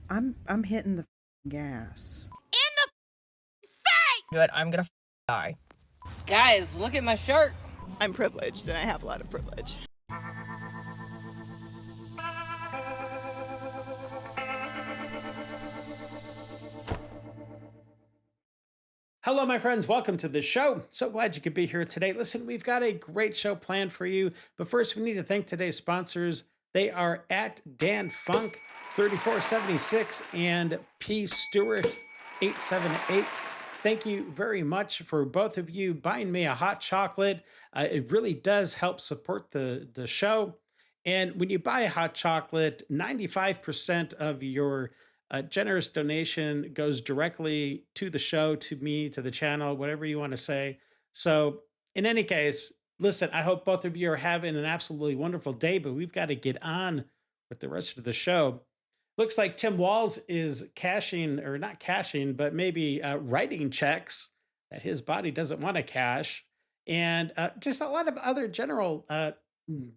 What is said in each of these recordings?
I'm hitting the gas. In the face! Good, I'm gonna die. Guys, look at my shirt. I'm privileged and I have a lot of privilege. Hello, my friends. Welcome to the show. So glad you could be here today. Listen, we've got a great show planned for you. But first, we need to thank today's sponsors. They are at Dan Funk 3476 and P Stewart 878. Thank you very much for both of you buying me a hot chocolate. It really does help support the show. And when you buy a hot chocolate, 95% of your generous donation goes directly to the show, to me, to the channel, whatever you want to say. So in any case, listen, I hope both of you are having an absolutely wonderful day, but we've got to get on with the rest of the show. Looks like Tim Walls is cashing, or not cashing, but maybe writing checks that his body doesn't want to cash. And just a lot of other general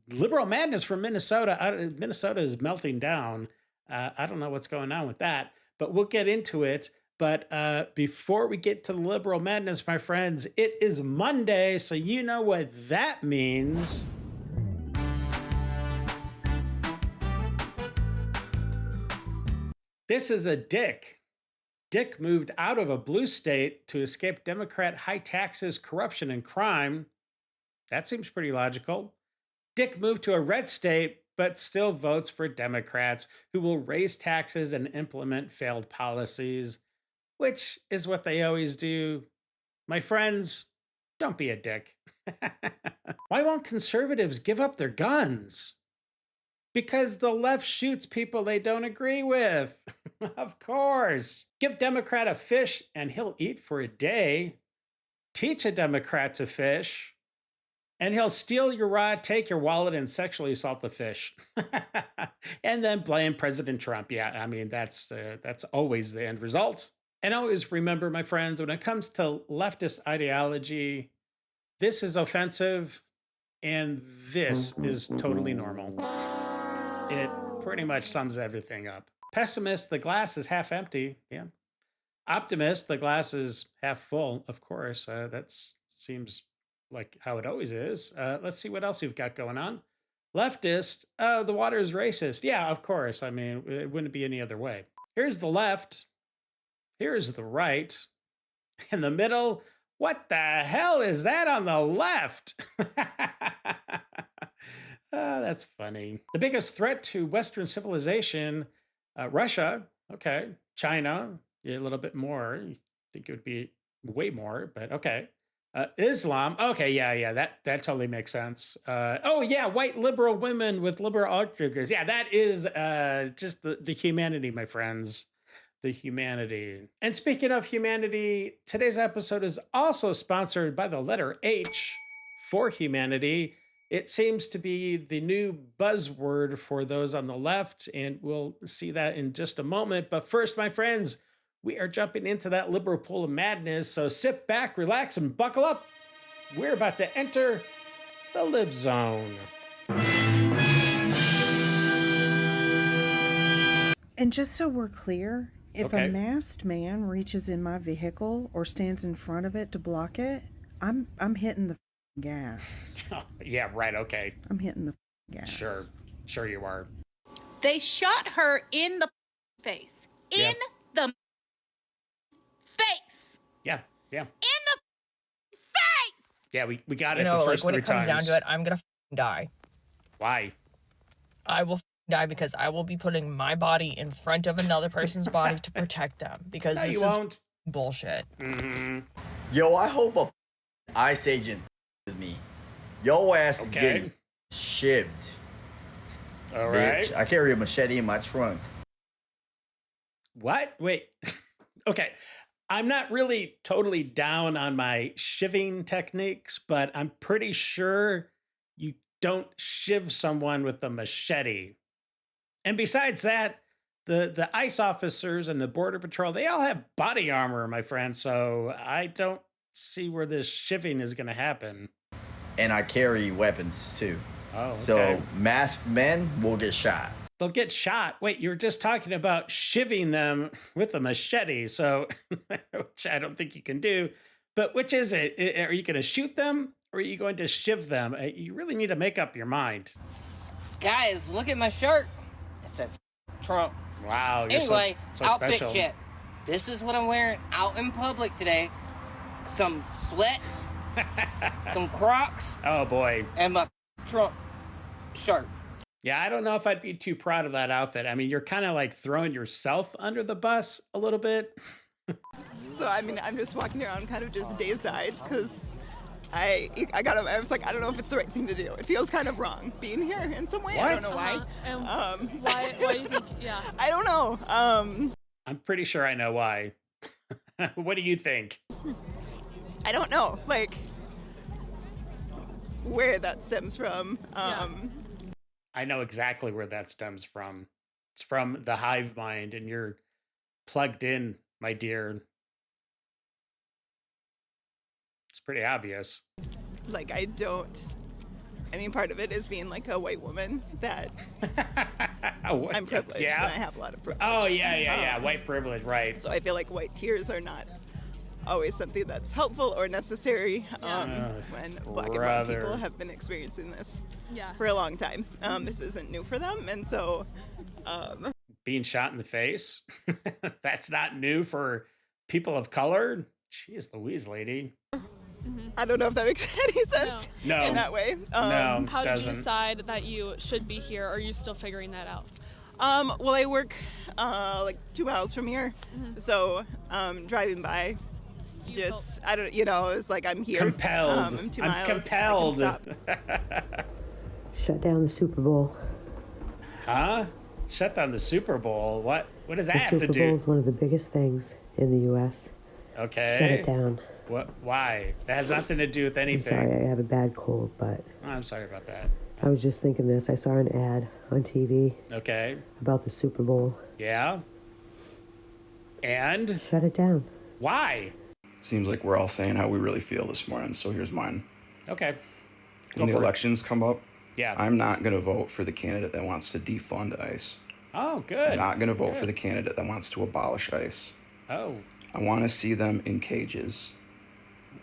liberal madness from Minnesota. Minnesota is melting down. I don't know what's going on with that, but we'll get into it. But before we get to the liberal madness, my friends, it is Monday, so you know what that means. This is a Dick. Dick moved out of a blue state to escape Democrat high taxes, corruption, and crime. That seems pretty logical. Dick moved to a red state, but still votes for Democrats who will raise taxes and implement failed policies, which is what they always do. My friends, don't be a dick. Why won't conservatives give up their guns? Because the left shoots people they don't agree with. Of course. Give Democrat a fish and he'll eat for a day. Teach a Democrat to fish and he'll steal your rod, take your wallet, and sexually assault the fish. And then blame President Trump. Yeah, I mean, that's always the end result. And always remember, my friends, when it comes to leftist ideology, this is offensive and this is totally normal. It pretty much sums everything up. Pessimist, the glass is half empty. Yeah. Optimist, the glass is half full. Of course, that seems like how it always is. Let's see what else you've got going on. Leftist, the water is racist. Yeah, of course. I mean, it wouldn't be any other way. Here's the left. Here's the right. In the middle, what the hell is that on the left? That's funny. The biggest threat to Western civilization, Russia. Okay. China, a little bit more. You think it would be way more, but okay. Islam. Okay, yeah, that totally makes sense. Oh yeah, white liberal women with liberal outrages. Yeah, that is just the humanity, my friends. The humanity. And speaking of humanity, today's episode is also sponsored by the letter H for humanity. It seems to be the new buzzword for those on the left, and we'll see that in just a moment. But first, my friends, we are jumping into that liberal pool of madness, so sit back, relax, and buckle up. We're about to enter the Lib Zone. And just so we're clear, if a masked man reaches in my vehicle or stands in front of it to block it, I'm hitting the gas. Yeah, right, okay. I'm hitting the gas. Sure you are. They shot her in the face. In the face. Yeah. In the face. Yeah, we got it You know, the like first when three it comes times. down to it, I'm gonna die. Why? I will die because I will be putting my body in front of another person's body to protect them. Because No, this you is won't. bullshit. Mm-hmm. Yo, I hope a ICE agent with me. Yo ass is getting shivved. All right. Bitch. I carry a machete in my trunk. What? Wait. Okay. I'm not really totally down on my shivving techniques, but I'm pretty sure you don't shiv someone with a machete. And besides that, the ICE officers and the Border Patrol, they all have body armor, my friend. So I don't see where this shivving is going to happen. And I carry weapons too. Oh, okay. So masked men will get shot. they'll get shot. Wait, you were just talking about shivving them with a machete, so which I don't think you can do. But which is it? Are you going to shoot them or are you going to shiv them? You really need to make up your mind. Guys, look at my shirt. It says Trump. Wow, you're anyway, so outfit special. check. This is what I'm wearing out in public today. Some sweats, some Crocs. Oh boy. And my Trump shirt. Yeah, I don't know if I'd be too proud of that outfit. I mean, you're kind of like throwing yourself under the bus a little bit. So, I mean, I'm just walking around kind of just dazed because I was like, I don't know if it's the right thing to do. It feels kind of wrong being here in some way. What? I don't know why. And why do you think, yeah. I don't know. I'm pretty sure I know why. What do you think? I don't know, like, where that stems from. I know exactly where that stems from. It's from the hive mind, and you're plugged in, my dear. It's pretty obvious. Like, I mean, part of it is being like a white woman that I'm privileged and I have a lot of privilege. Oh, yeah. White privilege, right. So I feel like white tears are not always something that's helpful or necessary when black and brown people have been experiencing this for a long time. This isn't new for them, and so being shot in the face, that's not new for people of color. Jeez Louise, lady. I don't know if that makes any sense in that way. No, how did you decide that you should be here? Or are you still figuring that out? Well, I work like 2 miles from here, so driving by. I don't, it was like I'm here. Compelled. I'm 2 I'm miles. compelled. Shut down the Super Bowl. Huh? Shut down the Super Bowl? What does that have to do? The Super Bowl is one of the biggest things in the U.S. Okay. Shut it down. What? Why? That has nothing to do with anything. I'm sorry, I have a bad cold, but... I'm sorry about that. I was just thinking this. I saw an ad on TV. Okay. About the Super Bowl. Yeah? And? Shut it down. Why? Seems like we're all saying how we really feel this morning, so here's mine. Okay. When the elections come up, yeah, I'm not going to vote for the candidate that wants to defund ICE. Oh, good. I'm not going to vote for the candidate that wants to abolish ICE. Oh. I want to see them in cages.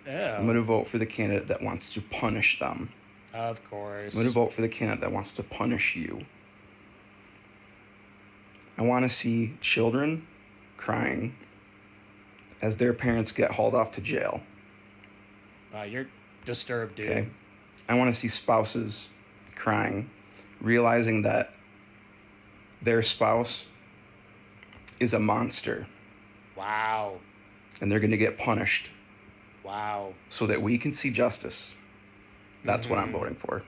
Yeah. I'm going to vote for the candidate that wants to punish them. Of course. I'm going to vote for the candidate that wants to punish you. I want to see children crying as their parents get hauled off to jail. You're disturbed, dude. Okay. I want to see spouses crying, realizing that their spouse is a monster. Wow. And they're going to get punished. Wow. So that we can see justice. That's what I'm voting for.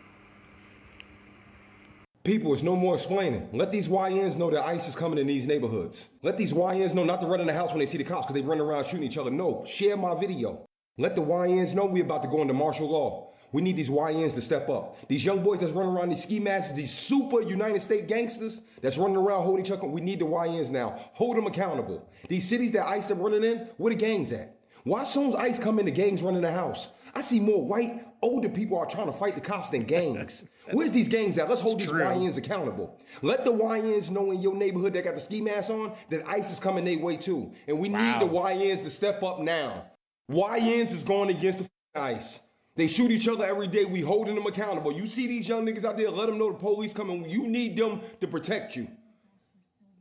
People, it's no more explaining. Let these YNs know that ICE is coming in these neighborhoods. Let these YNs know not to run in the house when they see the cops because they run around shooting each other. No, share my video. Let the YNs know we're about to go into martial law. We need these YNs to step up. These young boys that's running around, these ski masks, these super United States gangsters that's running around holding each other, we need the YNs now. Hold them accountable. These cities that ICE are running in, where the gangs at? Why soon as ICE come in, the gangs running the house? I see more white, older people are trying to fight the cops than gangs. Where's these gangs at? Let's hold these YNs accountable. Let the YNs know in your neighborhood that got the ski mask on that ICE is coming their way too. And we need the YNs to step up now. YNs is going against the ICE. They shoot each other every day. We holding them accountable. You see these young niggas out there, let them know the police coming. You need them to protect you.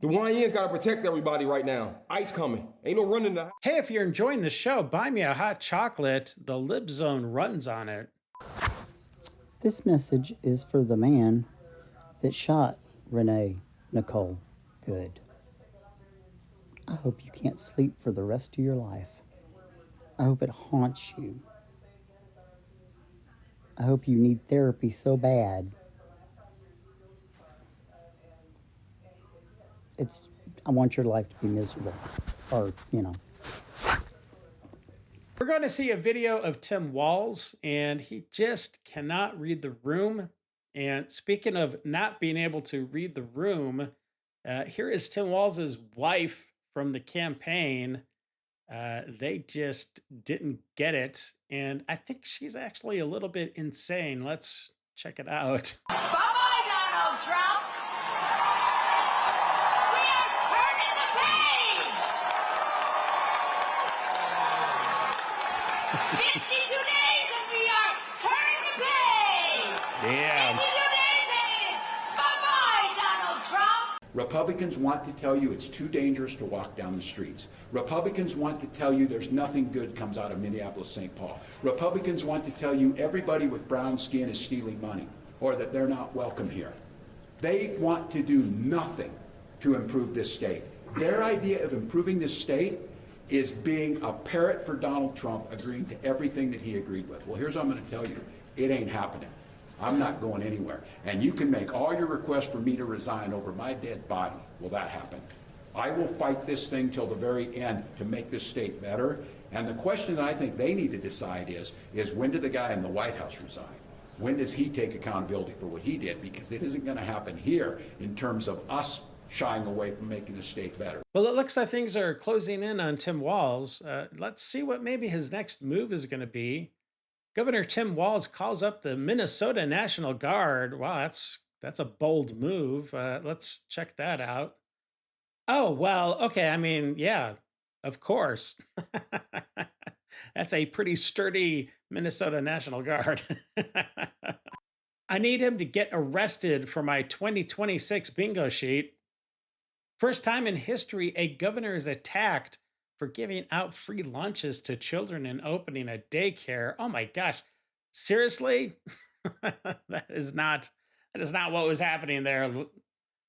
The YNs got to protect everybody right now. ICE coming. Ain't no running the... Hey, if you're enjoying the show, buy me a hot chocolate. The Lib Zone runs on it. This message is for the man that shot Renee Nicole Good. I hope you can't sleep for the rest of your life. I hope it haunts you. I hope you need therapy so bad. I want your life to be miserable. Or, We're going to see a video of Tim Walz, and he just cannot read the room. And speaking of not being able to read the room, here is Tim Walz's wife from the campaign. They just didn't get it. And I think she's actually a little bit insane. Let's check it out. Bye-bye, Donald Trump. days and we are turning the page. Yeah. 52 days and it is bye-bye, Donald Trump. Republicans want to tell you it's too dangerous to walk down the streets. Republicans want to tell you there's nothing good comes out of Minneapolis, St. Paul. Republicans want to tell you everybody with brown skin is stealing money or that they're not welcome here. They want to do nothing to improve this state. Their idea of improving this state is being a parrot for Donald Trump, agreeing to everything that he agreed with. Well, here's what I'm going to tell you. It ain't happening. I'm not going anywhere. And you can make all your requests for me to resign over my dead body. Will that happen? I will fight this thing till the very end to make this state better. And the question that I think they need to decide is when did the guy in the White House resign? When does he take accountability for what he did? Because it isn't going to happen here in terms of us shying away from making the state better. Well, it looks like things are closing in on Tim Walz. Let's see what maybe his next move is going to be. Governor Tim Walz calls up the Minnesota National Guard. Wow, that's a bold move. Let's check that out. Oh, well, okay. I mean, yeah, of course. That's a pretty sturdy Minnesota National Guard. I need him to get arrested for my 2026 bingo sheet. First time in history, a governor is attacked for giving out free lunches to children and opening a daycare. Oh my gosh. Seriously? That is not what was happening there,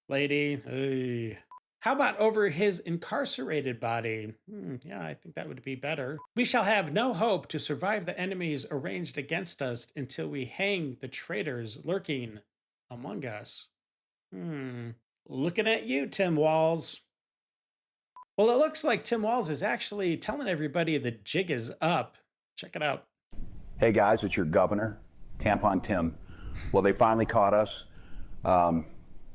lady. Ugh. How about over his incarcerated body? Yeah, I think that would be better. We shall have no hope to survive the enemies arranged against us until we hang the traitors lurking among us. Looking at you, Tim Walz. Well, it looks like Tim Walz is actually telling everybody the jig is up. Check it out. Hey guys, it's your governor, Tampon Tim. Well, they finally caught us.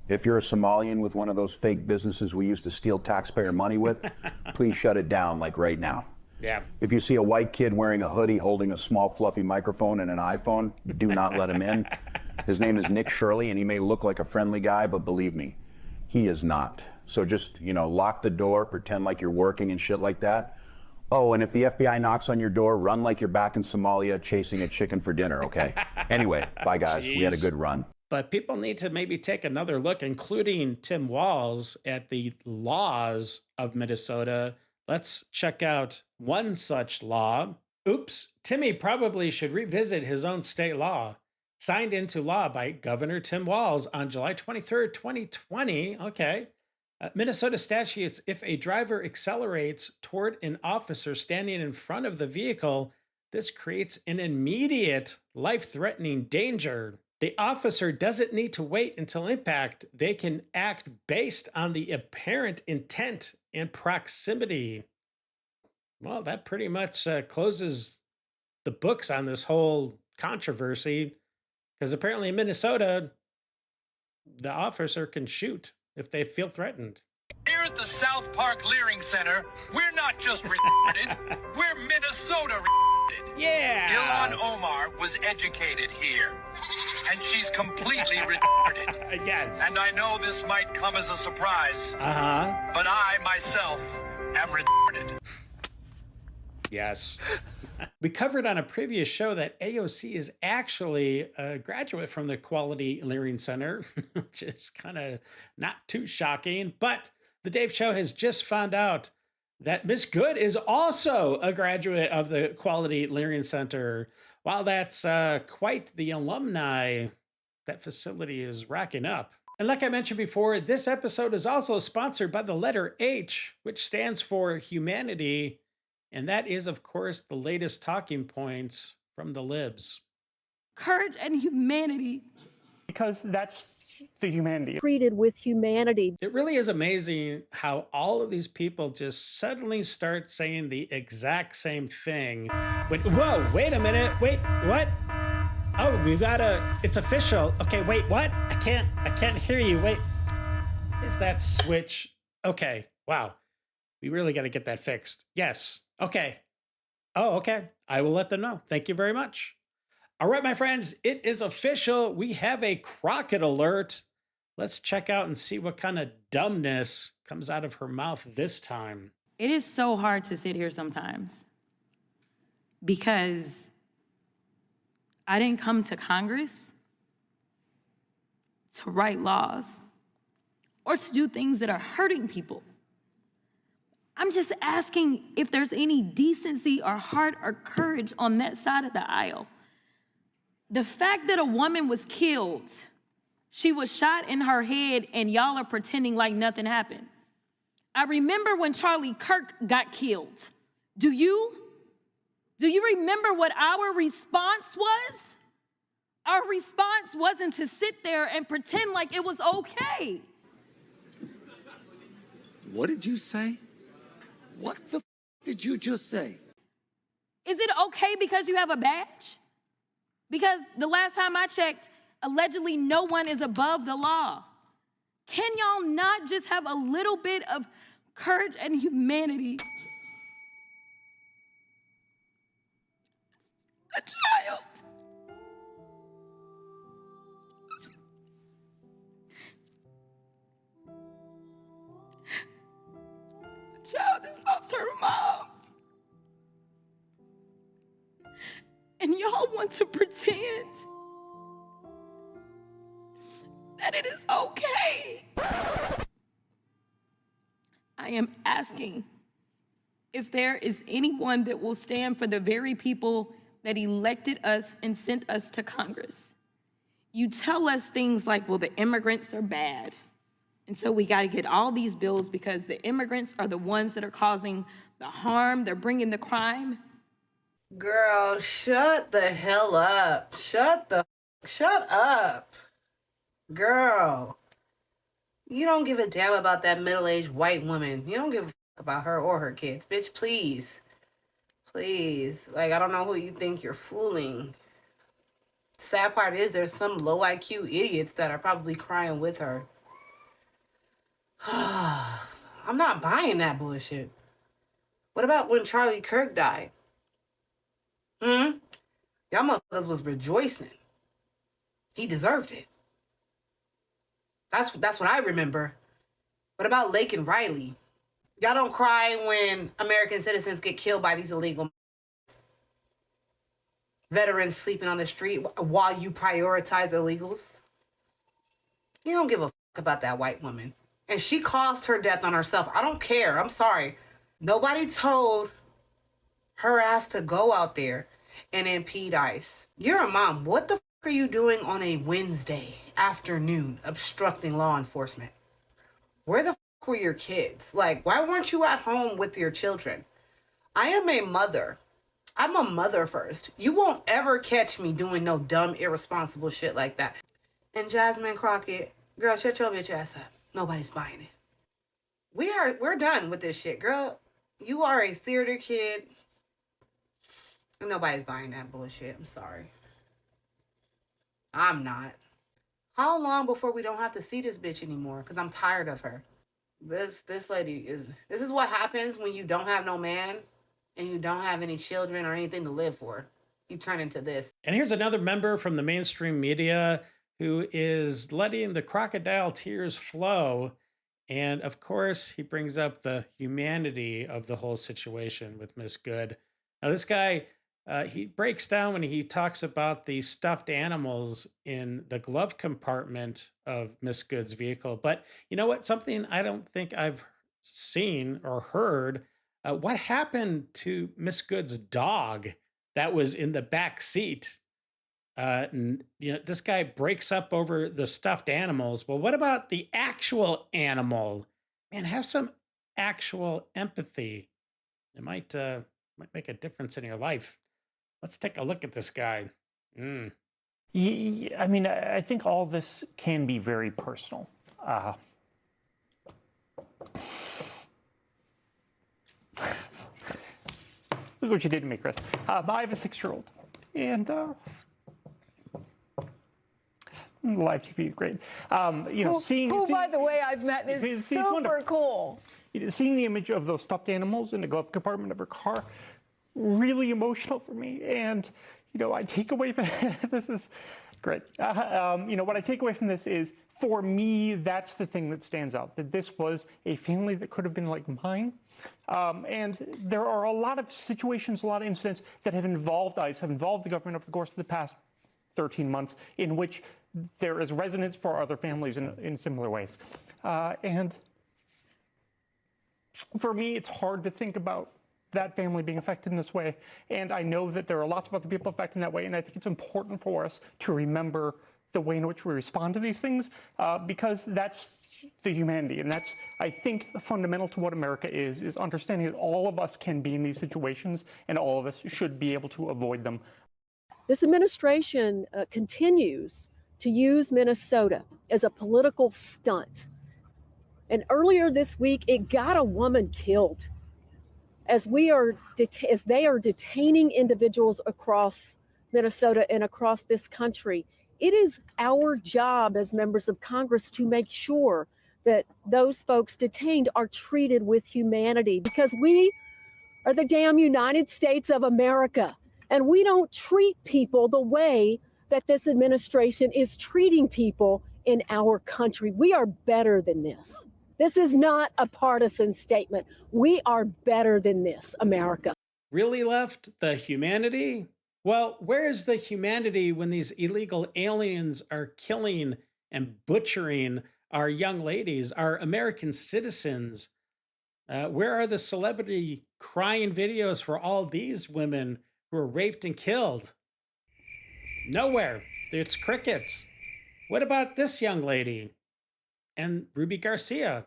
If you're a Somalian with one of those fake businesses we used to steal taxpayer money with, please shut it down like right now. Yeah. If you see a white kid wearing a hoodie holding a small fluffy microphone and an iPhone, do not let him in. His name is Nick Shirley and he may look like a friendly guy, but believe me, he is not. So just, lock the door, pretend like you're working and shit like that. Oh, and if the FBI knocks on your door, run like you're back in Somalia chasing a chicken for dinner, okay? Anyway, bye guys. Jeez. We had a good run. But people need to maybe take another look, including Tim Walz, at the laws of Minnesota. Let's check out one such law. Oops, Timmy probably should revisit his own state law. Signed into law by Governor Tim Walz on July 23rd, 2020. Okay. Minnesota statutes, if a driver accelerates toward an officer standing in front of the vehicle, this creates an immediate life-threatening danger. The officer doesn't need to wait until impact. They can act based on the apparent intent and proximity. Well, that pretty much closes the books on this whole controversy, because apparently in Minnesota, the officer can shoot if they feel threatened. Here at the South Park Leering Center, we're not just retarded, we're Minnesota retarded. Yeah! Ilhan Omar was educated here, and she's completely retarded. Yes. And I know this might come as a surprise, but I, myself, am retarded. Yes. We covered on a previous show that AOC is actually a graduate from the Quality Leering Center, which is kind of not too shocking. But the Dave Show has just found out that Miss Good is also a graduate of the Quality Leering Center. Wow, that's quite the alumni that facility is racking up. And like I mentioned before, this episode is also sponsored by the letter H, which stands for humanity. And that is, of course, the latest talking points from the libs. Courage and humanity. Because that's the humanity. Treated with humanity. It really is amazing how all of these people just suddenly start saying the exact same thing. But whoa, wait a minute. Wait, what? Oh, it's official. Okay, wait, what? I can't hear you. Wait, is that switch? Okay, wow. We really got to get that fixed. Yes. Okay. Oh, okay. I will let them know. Thank you very much. All right, my friends, it is official. We have a Crockett alert. Let's check out and see what kind of dumbness comes out of her mouth this time. It is so hard to sit here sometimes because I didn't come to Congress to write laws or to do things that are hurting people. I'm just asking if there's any decency or heart or courage on that side of the aisle. The fact that a woman was killed, she was shot in her head, and y'all are pretending like nothing happened. I remember when Charlie Kirk got killed. Do you remember what our response was? Our response wasn't to sit there and pretend like it was okay. What did you say? What the did you just say? Is it okay because you have a badge? Because the last time I checked, allegedly no one is above the law. Can y'all not just have a little bit of courage and humanity? A child. The child has lost her mom. And y'all want to pretend that it is okay. I am asking if there is anyone that will stand for the very people that elected us and sent us to Congress. You tell us things like, well, the immigrants are bad, and so we got to get all these bills because the immigrants are the ones that are causing the harm, they're bringing the crime. Girl, shut the hell up. Shut up. Girl, you don't give a damn about that middle-aged white woman. You don't give a fuck about her or her kids. Bitch, please. Please. Like, I don't know who you think you're fooling. The sad part is there's some low IQ idiots that are probably crying with her. I'm not buying that bullshit. What about when Charlie Kirk died? Y'all motherfuckers was rejoicing. He deserved it. That's what I remember. What about Lake and Riley? Y'all don't cry when American citizens get killed by these illegal veterans sleeping on the street while you prioritize illegals? You don't give a fuck about that white woman. And she caused her death on herself. I don't care. I'm sorry. Nobody told her ass to go out there and impede ICE. You're a mom. What the fuck are you doing on a Wednesday afternoon obstructing law enforcement? Where the fuck were your kids? Like, why weren't you at home with your children? I am a mother. I'm a mother first. You won't ever catch me doing no dumb, irresponsible shit like that. And Jasmine Crockett, girl, shut your bitch ass up. Nobody's buying it. We're done with this shit, girl. You are a theater kid. And nobody's buying that bullshit. I'm sorry. I'm not. How long before we don't have to see this bitch anymore? Because I'm tired of her. This lady is... This is what happens when you don't have no man and you don't have any children or anything to live for. You turn into this. And here's another member from the mainstream media who is letting the crocodile tears flow. And of course, he brings up the humanity of the whole situation with Miss Good. Now, this guy, he breaks down when he talks about the stuffed animals in the glove compartment of Miss Good's vehicle. But you know what? Something I don't think I've seen or heard. What happened to Miss Good's dog that was in the back seat? This guy breaks up over the stuffed animals. Well, what about the actual animal? Man, have some actual empathy. It might make a difference in your life. Let's take a look at this guy. I mean, I think all this can be very personal. Look what you did to me, Chris. I have a 6-year-old, and live TV is great. Who, by the way, I've met and is super cool. Seeing the image of those stuffed animals in the glove compartment of her car, really emotional for me. And, I take away from this is great. What I take away from this is for me, that's the thing that stands out, that this was a family that could have been like mine. And there are a lot of situations, a lot of incidents that have involved ICE, have involved the government over the course of the past 13 months, in which there is resonance for other families in similar ways. And for me, it's hard to think about that family being affected in this way. And I know that there are lots of other people affected in that way. And I think it's important for us to remember the way in which we respond to these things, because that's the humanity. And that's, I think, fundamental to what America is understanding that all of us can be in these situations and all of us should be able to avoid them. This administration continues to use Minnesota as a political stunt. And earlier this week, it got a woman killed as they are detaining individuals across Minnesota and across this country. It is our job as members of Congress to make sure that those folks detained are treated with humanity, because we are the damn United States of America, and we don't treat people the way that this administration is treating people in our country. We are better than this. This is not a partisan statement. We are better than this, America. Really, Left? The humanity? Well, where is the humanity when these illegal aliens are killing and butchering our young ladies, our American citizens? Where are the celebrity crying videos for all these women who were raped and killed? Nowhere. It's crickets. What about this young lady? And Ruby Garcia?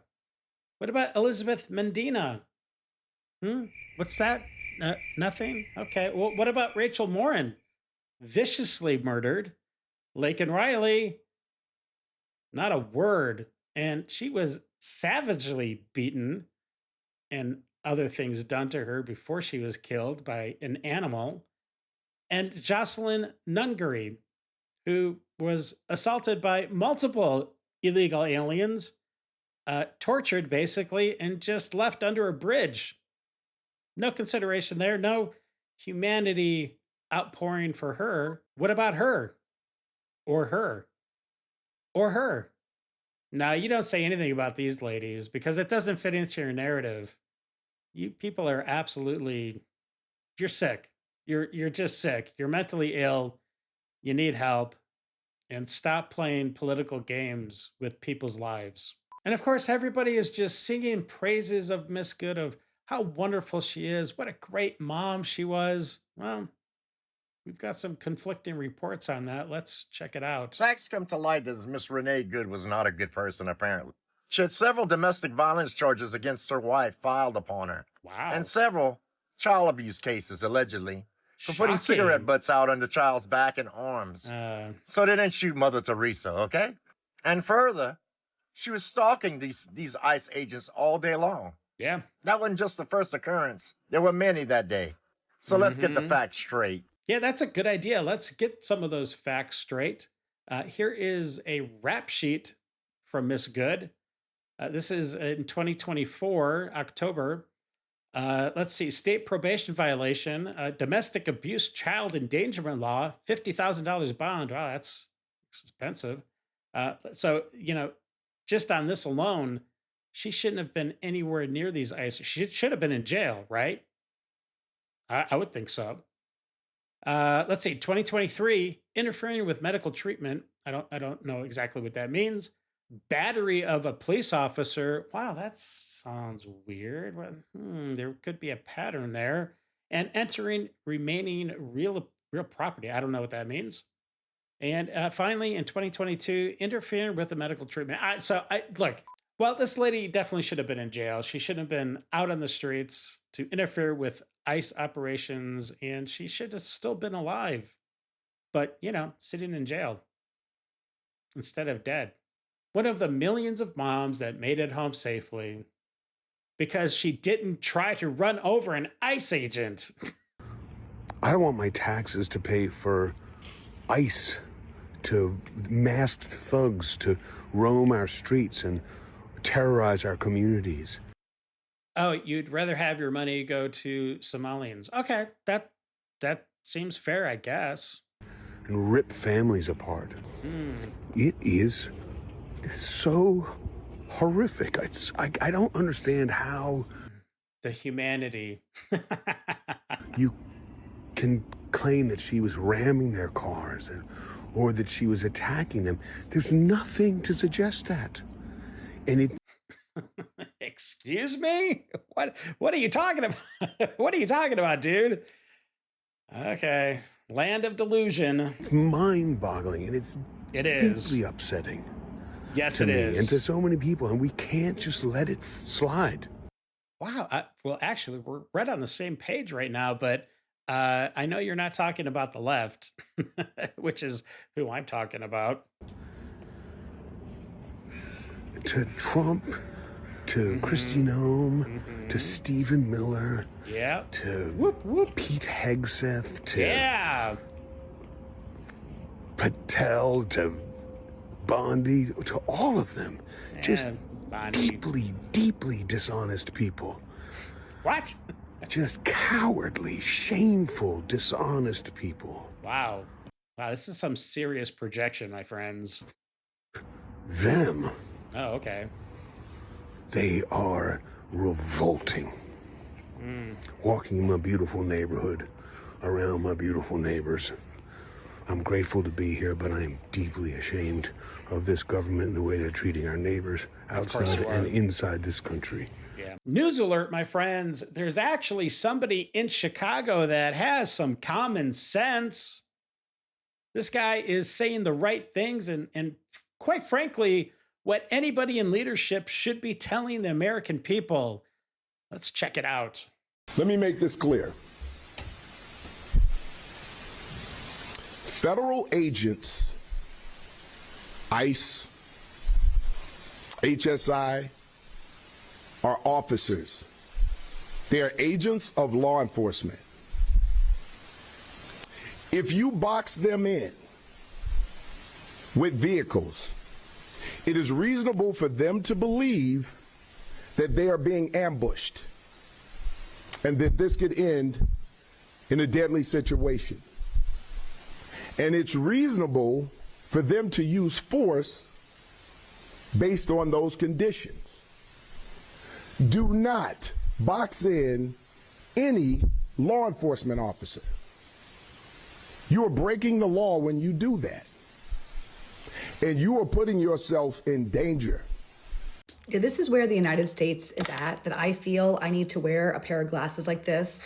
What about Elizabeth Medina? What's that? Nothing? Okay. Well, what about Rachel Morin? Viciously murdered. Laken Riley? Not a word. And she was savagely beaten and other things done to her before she was killed by an animal. And Jocelyn Nungaray, who was assaulted by multiple illegal aliens, tortured basically, and just left under a bridge. No consideration there, no humanity outpouring for her. What about her? Or her? Or her? No, you don't say anything about these ladies because it doesn't fit into your narrative. You people are absolutely, you're sick. You're just sick. You're mentally ill. You need help. And stop playing political games with people's lives. And of course, everybody is just singing praises of Miss Good, of how wonderful she is. What a great mom she was. Well, we've got some conflicting reports on that. Let's check it out. Facts come to light that Miss Renee Good was not a good person, apparently. She had several domestic violence charges against her wife filed upon her. Wow. And several child abuse cases, allegedly, for putting cigarette butts out on the child's back and arms. So they didn't shoot Mother Teresa, okay? And further, she was stalking these ICE agents all day long. Yeah. That wasn't just the first occurrence. There were many that day. So let's get the facts straight. Yeah, that's a good idea. Let's get some of those facts straight. Here is a rap sheet from Miss Good. This is in 2024, October. Let's see, state probation violation, domestic abuse, child endangerment law, $50,000 bond. Wow, that's expensive. So, just on this alone, she shouldn't have been anywhere near these ICE. She should have been in jail, right? I would think so. Let's see, 2023, interfering with medical treatment. I don't know exactly what that means. Battery of a police officer. Wow, that sounds weird. There could be a pattern there. And entering remaining real property. I don't know what that means. And finally, in 2022, interfering with the medical treatment. Look, well, this lady definitely should have been in jail. She shouldn't have been out on the streets to interfere with ICE operations, and she should have still been alive. But, sitting in jail instead of dead. One of the millions of moms that made it home safely because she didn't try to run over an ICE agent. I don't want my taxes to pay for ICE, to masked thugs to roam our streets and terrorize our communities. Oh, you'd rather have your money go to Somalians. Okay, that seems fair, I guess. And rip families apart. It is is so horrific. I don't understand how the humanity. you can claim that she was ramming their cars or that she was attacking them. There's nothing to suggest that. And it Excuse me? What are you talking about? What are you talking about, dude? Okay. Land of delusion. It's mind-boggling, and it is deeply upsetting. Yes, to it me is. And to so many people, and we can't just let it slide. Wow. Well, actually, we're right on the same page right now, but I know you're not talking about the left, which is who I'm talking about. To Trump, to Kristi Noem, to Stephen Miller, to Pete Hegseth, to Patel, to Bondi, to all of them. Just deeply, deeply dishonest people. What? Just cowardly, shameful, dishonest people. Wow. Wow, this is some serious projection, my friends. Them. Oh, okay. They are revolting. Walking in my beautiful neighborhood, around my beautiful neighbors. I'm grateful to be here, but I am deeply ashamed of this government and the way they're treating our neighbors outside and inside this country. Yeah. News alert, my friends. There's actually somebody in Chicago that has some common sense. This guy is saying the right things and quite frankly, what anybody in leadership should be telling the American people. Let's check it out. Let me make this clear. Federal agents, ICE, HSI, are officers. They are agents of law enforcement. If you box them in with vehicles, it is reasonable for them to believe that they are being ambushed and that this could end in a deadly situation. And it's reasonable for them to use force based on those conditions. Do not box in any law enforcement officer. You are breaking the law when you do that. And you are putting yourself in danger. This is where the United States is at, that I feel I need to wear a pair of glasses like this.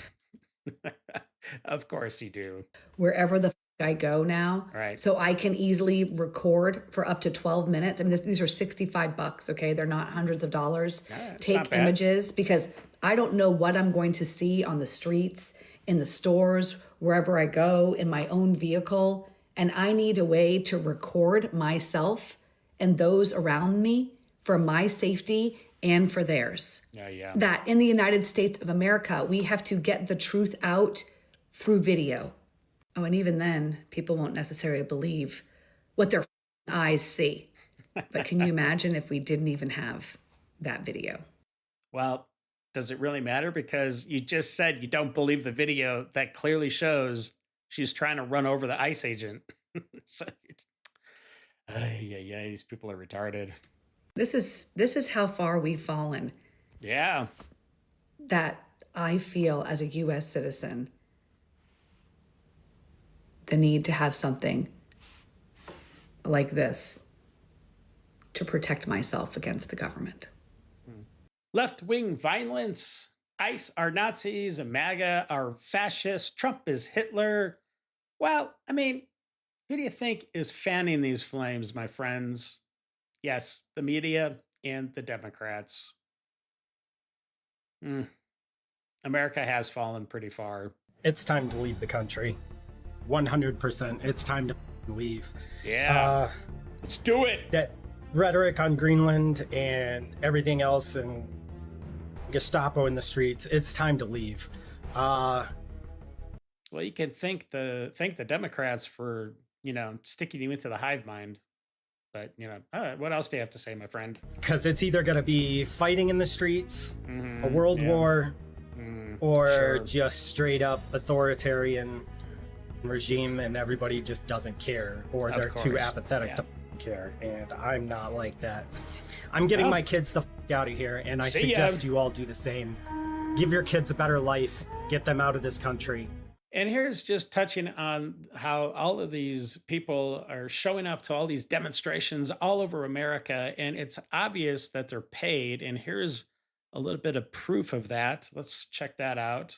Of course you do. Wherever the I go now. Right. So I can easily record for up to 12 minutes. I mean, these are $65, okay? They're not hundreds of dollars. Take images because I don't know what I'm going to see on the streets, in the stores, wherever I go, in my own vehicle. And I need a way to record myself and those around me for my safety and for theirs. Yeah. That in the United States of America, we have to get the truth out through video. Oh, and even then, people won't necessarily believe what their eyes see. But can you imagine if we didn't even have that video? Well, does it really matter? Because you just said you don't believe the video that clearly shows she's trying to run over the ICE agent. So, these people are retarded. This is how far we've fallen. Yeah. That I feel as a U.S. citizen the need to have something like this to protect myself against the government. Left-wing violence. ICE are Nazis and MAGA are fascists. Trump is Hitler. Well, I mean, who do you think is fanning these flames, my friends? Yes, the media and the Democrats. America has fallen pretty far. It's time to leave the country. 100%. It's time to leave. Yeah. Let's do it. That rhetoric on Greenland and everything else and Gestapo in the streets, it's time to leave. Well, you can thank the Democrats for, sticking you into the hive mind. But, all right, what else do you have to say, my friend? Because it's either going to be fighting in the streets, a world war, or just straight up authoritarian regime and everybody just doesn't care, or they're too apathetic to care, and I'm not like that. I'm getting my kids the out of here, and I suggest you all do the same. Give your kids a better life. Get them out of this country. And here's just touching on how all of these people are showing up to all these demonstrations all over America, and it's obvious that they're paid. And here's a little bit of proof of that. Let's check that out.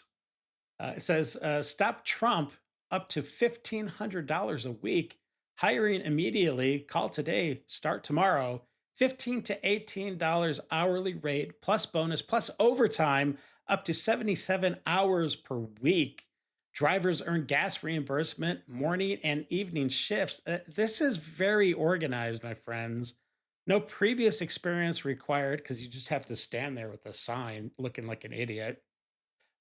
It says, stop Trump, up to $1,500 a week. Hiring immediately. Call today. Start tomorrow. $15 to $18 hourly rate, plus bonus, plus overtime, up to 77 hours per week. Drivers earn gas reimbursement, morning and evening shifts. This is very organized, my friends. No previous experience required, because you just have to stand there with a sign looking like an idiot.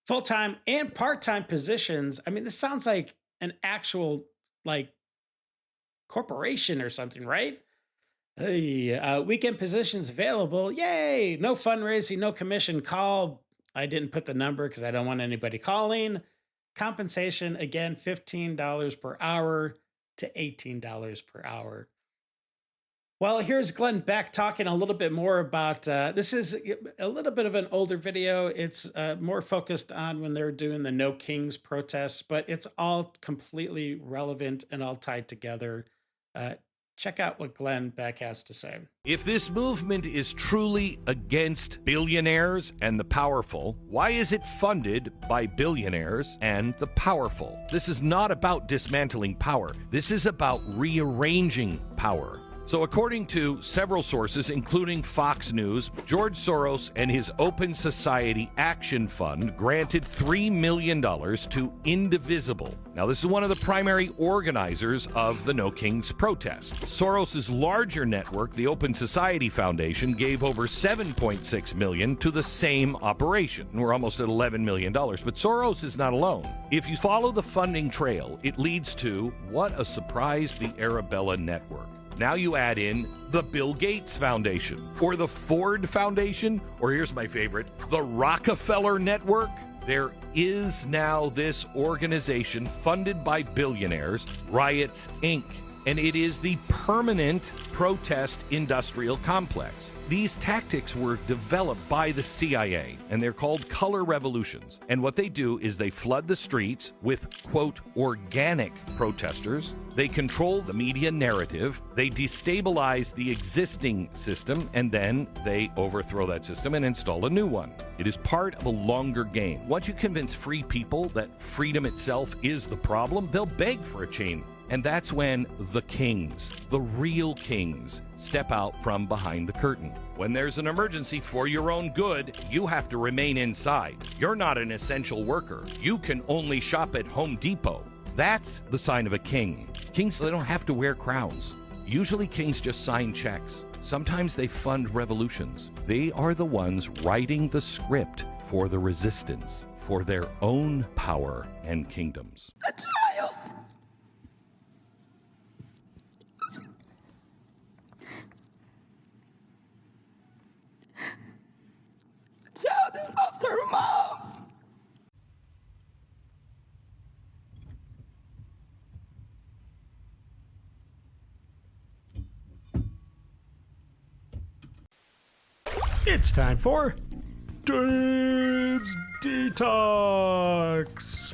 Full-time and part-time positions. I mean, this sounds like an actual, corporation or something, right? Hey, weekend positions available. Yay! No fundraising, no commission. Call. I didn't put the number because I don't want anybody calling. Compensation, again, $15 per hour to $18 per hour. Well, here's Glenn Beck talking a little bit more about, this is a little bit of an older video. It's more focused on when they're doing the No Kings protests, but it's all completely relevant and all tied together. Check out what Glenn Beck has to say. If this movement is truly against billionaires and the powerful, why is it funded by billionaires and the powerful? This is not about dismantling power. This is about rearranging power. So according to several sources, including Fox News, George Soros and his Open Society Action Fund granted $3 million to Indivisible. Now, this is one of the primary organizers of the No Kings protest. Soros's larger network, the Open Society Foundation, gave over $7.6 million to the same operation. We're almost at $11 million, but Soros is not alone. If you follow the funding trail, it leads to, what a surprise, the Arabella Network. Now you add in the Bill Gates Foundation, or the Ford Foundation, or here's my favorite, the Rockefeller Network. There is now this organization funded by billionaires, Riots Inc., and it is the permanent protest industrial complex. These tactics were developed by the CIA, and they're called color revolutions. And what they do is they flood the streets with, quote, organic protesters. They control the media narrative. They destabilize the existing system, and then they overthrow that system and install a new one. It is part of a longer game. Once you convince free people that freedom itself is the problem, they'll beg for a change. And that's when the kings, the real kings, step out from behind the curtain. When there's an emergency for your own good, you have to remain inside. You're not an essential worker. You can only shop at Home Depot. That's the sign of a king. Kings, they don't have to wear crowns. Usually kings just sign checks. Sometimes they fund revolutions. They are the ones writing the script for the resistance, for their own power and kingdoms. A child! Child has lost her mom. It's time for Dave's Detox.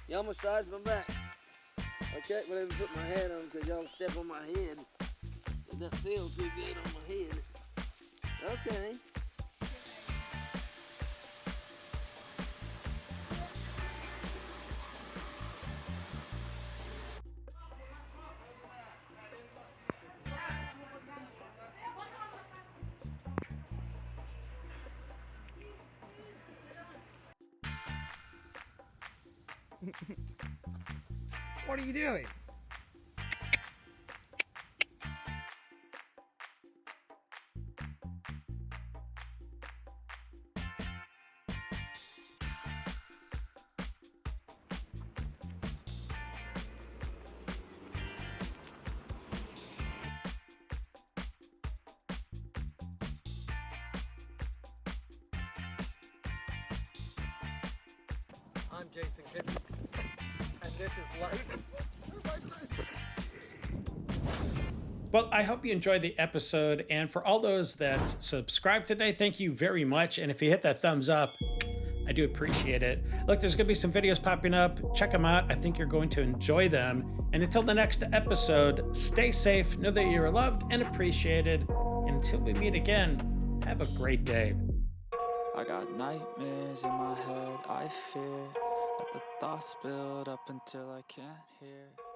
Y'all massage my back. Okay, well, let me put my head on because y'all step on my head. That feels too good on my head. Okay. What are you doing? This is life. Well, I hope you enjoyed the episode. And for all those that subscribed today, thank you very much. And if you hit that thumbs up, I do appreciate it. Look, there's going to be some videos popping up. Check them out. I think you're going to enjoy them. And until the next episode, stay safe, know that you're loved and appreciated. And until we meet again, have a great day. I got nightmares in my head, I fear that the thoughts build up until I can't hear.